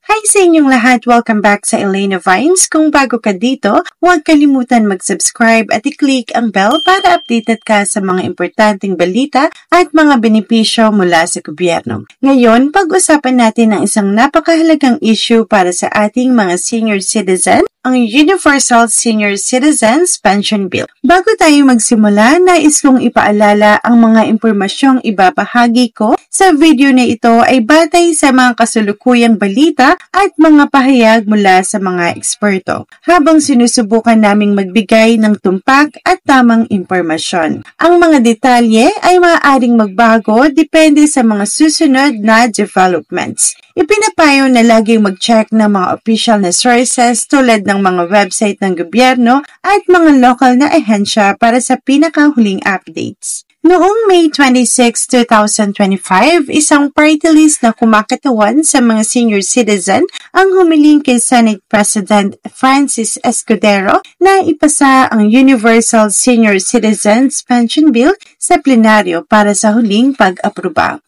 Hi sa inyong lahat! Welcome back sa Elena Vines. Kung bago ka dito, huwag kalimutan mag-subscribe at i-click ang bell para updated ka sa mga importanteng balita at mga benepisyo mula sa gobyerno. Ngayon, pag-usapan natin ang isang napakahalagang issue para sa ating mga senior citizen, ang Universal Senior Citizens Pension Bill. Bago tayo magsimula, nais kong ipaalala ang mga impormasyong ibabahagi ko sa video na ito ay batay sa mga kasalukuyang balita at mga pahayag mula sa mga eksperto, habang sinusubukan naming magbigay ng tumpak at tamang impormasyon. Ang mga detalye ay maaaring magbago depende sa mga susunod na developments. Ipinapayo na laging mag-check ng mga official na sources tulad ng mga website ng gobyerno at mga local na ahensya para sa pinakahuling updates. Noong May 26, 2025, isang party list na kumakatawan sa mga senior citizen ang humiling kay Senate President Francis Escudero na ipasa ang Universal Senior Citizens Pension Bill sa plenaryo para sa huling pag-aproba.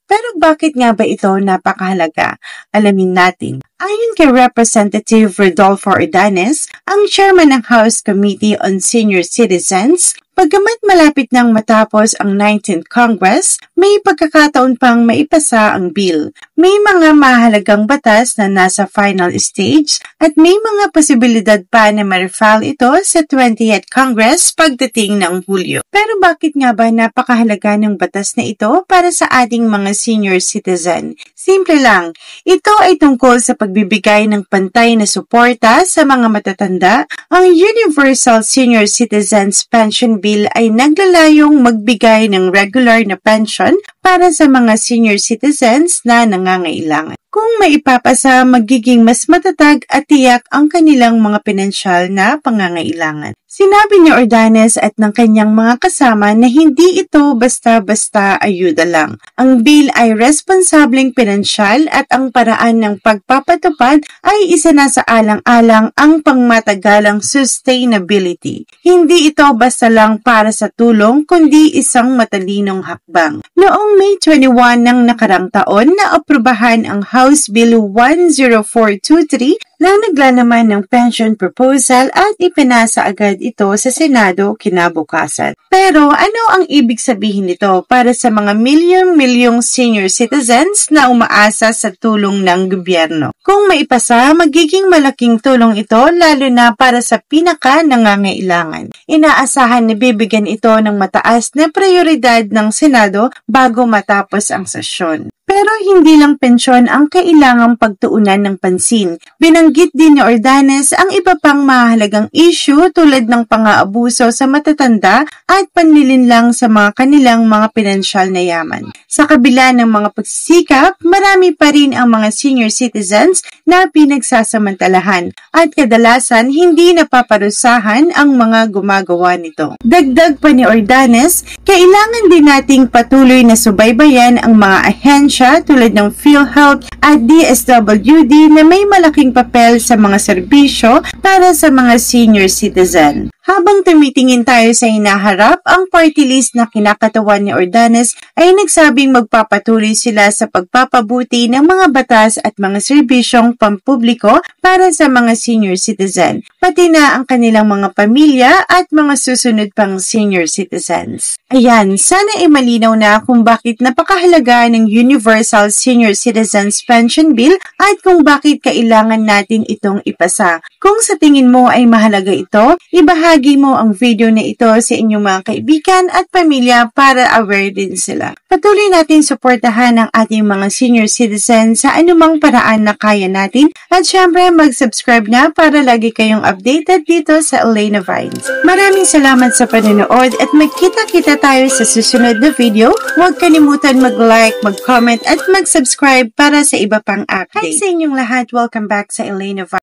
Pero bakit nga ba ito napakahalaga? Alamin natin. Ayon kay Representative Rodolfo Ordanes, ang chairman ng House Committee on Senior Citizens, pagkamat malapit nang matapos ang 19th Congress, may pagkakataon pang maipasa ang bill. May mga mahalagang batas na nasa final stage at may mga posibilidad pa na ma-refile ito sa 20th Congress pagdating ng Hulyo. Pero bakit nga ba napakahalaga ng batas na ito para sa ating mga senior citizen? Simple lang, ito ay tungkol sa pagbibigay ng pantay na suporta sa mga matatanda. Ang Universal Senior Citizens Pension Bill ay naglalayong magbigay ng regular na pension para sa mga senior citizens na nangangailangan. Kung maipapasa, magiging mas matatag at tiyak ang kanilang mga pinansyal na pangangailangan. Sinabi ni Ordanes at ng kanyang mga kasama na hindi ito basta-basta ayuda lang. Ang bill ay responsableng pinansyal at ang paraan ng pagpapatupad ay isa na sa alang-alang ang pangmatagalang sustainability. Hindi ito basta lang para sa tulong kundi isang matalinong hakbang. Noong May 21 ng nakarang taon na aprubahan ang House Bill 10423 na naglalaman ng pension proposal at ipinasa agad ito sa Senado kinabukasan. Pero ano ang ibig sabihin nito para sa mga milyong-milyong senior citizens na umaasa sa tulong ng gobyerno? Kung maipasa, magiging malaking tulong ito lalo na para sa pinaka-nangangailangan. Inaasahan na bibigyan ito ng mataas na prioridad ng Senado bago matapos ang sesyon. Pero hindi lang pensyon ang kailangang pagtuunan ng pansin. Binanggit din ni Ordanes ang iba pang mahalagang issue tulad ng pang-aabuso sa matatanda at panlilinlang sa mga kanilang mga pinansyal na yaman. Sa kabila ng mga pagsisikap, marami pa rin ang mga senior citizens na pinagsasamantalahan at kadalasan hindi napaparusahan ang mga gumagawa nito. Dagdag pa ni Ordanes, kailangan din nating patuloy na subaybayan ang mga ahensya tulad ng PhilHealth at DSWD na may malaking papel sa mga serbisyo para sa mga senior citizen. Habang tumitingin tayo sa hinaharap, ang party list na kinakatawan ni Ordanes ay nagsabing magpapatuloy sila sa pagpapabuti ng mga batas at mga serbisyong pampubliko para sa mga senior citizen, pati na ang kanilang mga pamilya at mga susunod pang senior citizens. Ayan, sana ay malinaw na kung bakit napakahalaga ng Universal Senior Citizens Pension Bill at kung bakit kailangan natin itong ipasa. Kung sa tingin mo ay mahalaga ito, ibahagi mo ang video na ito sa inyong mga kaibigan at pamilya para aware din sila. Patuloy natin suportahan ang ating mga senior citizens sa anumang paraan na kaya natin at syempre mag-subscribe na para lagi kayong updated dito sa Elena Vines. Maraming salamat sa panonood at magkita-kita tayo sa susunod na video. Huwag kalimutan mag-like, mag-comment at mag-subscribe para sa iba pang update. Hi sa inyong lahat! Welcome back sa Elena Vines.